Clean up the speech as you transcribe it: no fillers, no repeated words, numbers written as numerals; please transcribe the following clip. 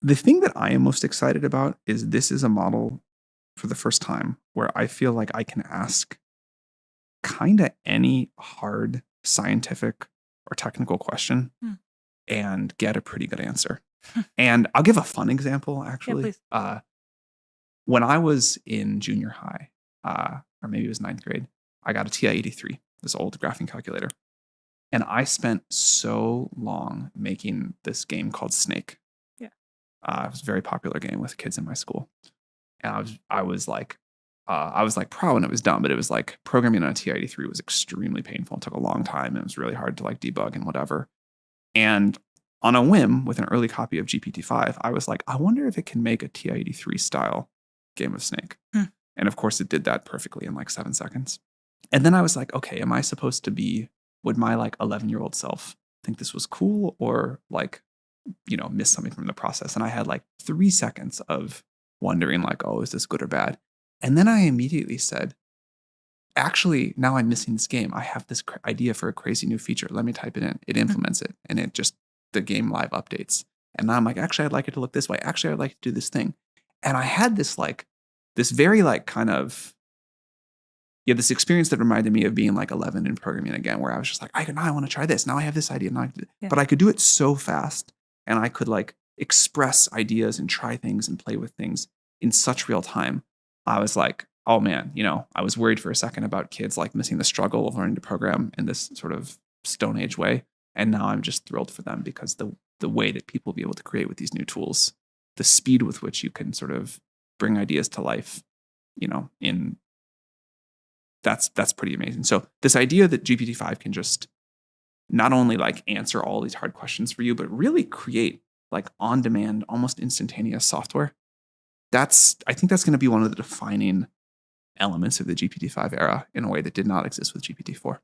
The thing that I am most excited about is this is a model for the first time where I feel like I can ask kind of any hard scientific or technical question Hmm. and get a pretty good answer. And I'll give a fun example, Yeah, actually. please. When I was in junior high, or maybe it was ninth grade, I got a TI-83, this old graphing calculator. And I spent so long making this game called Snake. Yeah. It was a very popular game with kids in my school. And I was like pro and it was dumb, but it was like programming on a TI-83 was extremely painful. It took a long time and it was really hard to like debug and whatever. And on a whim, with an early copy of GPT-5, I was like, I wonder if it can make a TI-83 style game of Snake. And of course, it did that perfectly in like 7 seconds. And then I was like, okay, am I supposed to be, would my like 11-year-old self think this was cool or like, miss something from the process? And I had like 3 seconds of wondering like, oh, is this good or bad? And then I immediately said, actually, now I'm missing this game. I have this idea for a crazy new feature. Let me type it in. It implements it, and it just, the game live updates. And now I'm like, actually, I'd like it to look this way. Actually, I'd like to do this thing. And I had this like, this very like kind of, this experience that reminded me of being like 11 in programming again, where I was just like, now I want to try this. Now I have this idea. Yeah. But I could do it so fast, and I could like express ideas and try things and play with things in such real time. I was like, oh man, I was worried for a second about kids like missing the struggle of learning to program in this sort of Stone Age way. And now I'm just thrilled for them because the way that people will be able to create with these new tools, the speed with which you can sort of bring ideas to life, that's pretty amazing. So this idea that GPT-5 can just not only like answer all these hard questions for you, but really create like on-demand, almost instantaneous software. I think that's going to be one of the defining elements of the GPT-5 era in a way that did not exist with GPT-4.